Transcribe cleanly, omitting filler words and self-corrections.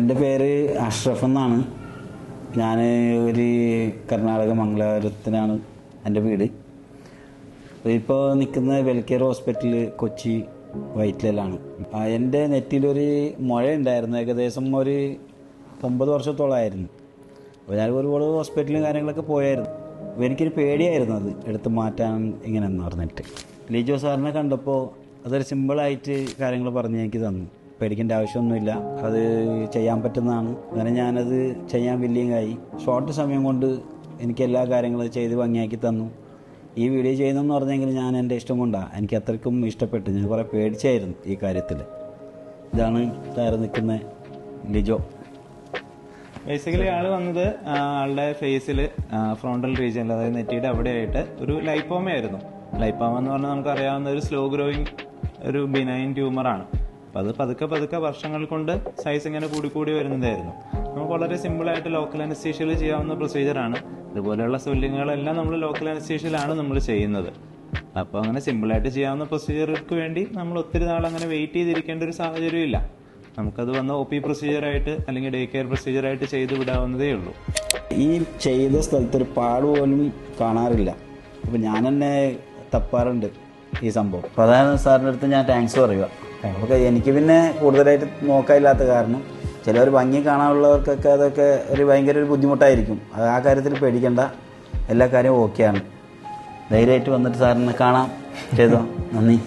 എൻ്റെ പേര് അഷ്റഫ് എന്നാണ്. ഞാൻ ഒരു കർണാടക മംഗലാപുരത്തിനാണ് എൻ്റെ വീട്. ഇപ്പോൾ നിൽക്കുന്ന വെൽക്കെയർ ഹോസ്പിറ്റൽ കൊച്ചി വൈറ്റിലാണ്. എൻ്റെ നെറ്റിലൊരു മുഴ ഉണ്ടായിരുന്നു, ഏകദേശം ഒരു 9 വർഷത്തോളമായിരുന്നു. അപ്പോൾ ഞാൻ ഒരുപാട് ഹോസ്പിറ്റലും കാര്യങ്ങളൊക്കെ പോയായിരുന്നു. അപ്പോൾ എനിക്കൊരു പേടിയായിരുന്നു അത് എടുത്ത് മാറ്റാൻ ഇങ്ങനെയെന്ന് പറഞ്ഞിട്ട്. ലിജോ സാറിനെ കണ്ടപ്പോൾ അതൊരു സിമ്പിളായിട്ട് കാര്യങ്ങൾ പറഞ്ഞ് എനിക്ക് തന്നു. പേടിക്കേണ്ട ആവശ്യമൊന്നുമില്ല, അത് ചെയ്യാൻ പറ്റുന്നതാണ്. അങ്ങനെ ഞാനത് ചെയ്യാൻ വില്ലിങ്ങായി. ഷോർട്ട് സമയം കൊണ്ട് എനിക്ക് എല്ലാ കാര്യങ്ങളും ചെയ്ത് ഭംഗിയാക്കി തന്നു. ഈ വീഡിയോ ചെയ്യുന്നതെന്ന് പറഞ്ഞെങ്കിൽ ഞാൻ എൻ്റെ ഇഷ്ടം കൊണ്ടാണ്, എനിക്ക് അത്രയ്ക്കും ഇഷ്ടപ്പെട്ടു. ഞാൻ കുറേ പേടിച്ചായിരുന്നു ഈ കാര്യത്തിൽ. ഇതാണ് കയറി നിൽക്കുന്ന ലിജോ. ബേസിക്കലി ആൾ വന്നത് ആളുടെ ഫേസിൽ ഫ്രോണ്ടൽ റീജിയനിൽ, അതായത് നെറ്റിയുടെ അവിടെയായിട്ട് ഒരു ലൈപ്പോമയായിരുന്നു. ലൈപ്പോമ എന്ന് പറഞ്ഞാൽ നമുക്കറിയാവുന്ന ഒരു സ്ലോ ഗ്രോയിങ് ഒരു ബിനൈൻ ട്യൂമറാണ്. അപ്പോൾ അത് പതുക്കെ പതുക്കെ വർഷങ്ങൾ കൊണ്ട് സൈസ് ഇങ്ങനെ കൂടി വരുന്നതായിരുന്നു. നമുക്ക് വളരെ സിമ്പിളായിട്ട് ലോക്കൽ അനസ്തീഷ്യയിൽ ചെയ്യാവുന്ന പ്രൊസീജിയറാണ്. ഇതുപോലെയുള്ള സ്വെല്ലിങ്ങുകളെല്ലാം നമ്മൾ ലോക്കൽ അനസ്തീഷ്യയിലാണ് നമ്മൾ ചെയ്യുന്നത്. അപ്പോൾ അങ്ങനെ സിമ്പിളായിട്ട് ചെയ്യാവുന്ന പ്രൊസീജിയർക്ക് വേണ്ടി നമ്മൾ ഒത്തിരി നാൾ അങ്ങനെ വെയിറ്റ് ചെയ്തിരിക്കേണ്ട ഒരു സാഹചര്യമില്ല. നമുക്കത് വന്ന് OP പ്രൊസീജിയറായിട്ട് അല്ലെങ്കിൽ ഡേ കെയർ പ്രൊസീജിയറായിട്ട് ചെയ്ത് വിടാവുന്നതേ ഉള്ളൂ. ഈ ചെയ്ത സ്ഥലത്തൊരു പാട് പോലും കാണാറില്ല. അപ്പോൾ ഞാൻ തന്നെ തപ്പാറുണ്ട് ഈ സംഭവം. പ്രധാന സാറിൻ്റെ അടുത്ത് ഞാൻ താങ്ക്സ് പറയുക. നമുക്ക് എനിക്ക് പിന്നെ കൂടുതലായിട്ട് നോക്കാനില്ലാത്ത കാരണം ചിലവർ ഭംഗി കാണാനുള്ളവർക്കൊക്കെ അതൊക്കെ ഭയങ്കര ഒരു ബുദ്ധിമുട്ടായിരിക്കും. അത് ആ കാര്യത്തിൽ പേടിക്കേണ്ട, എല്ലാ കാര്യവും ഓക്കെയാണ്. ധൈര്യമായിട്ട് വന്നിട്ട് സാറിനെ കാണാം. ചെയ്തോ, നന്ദി.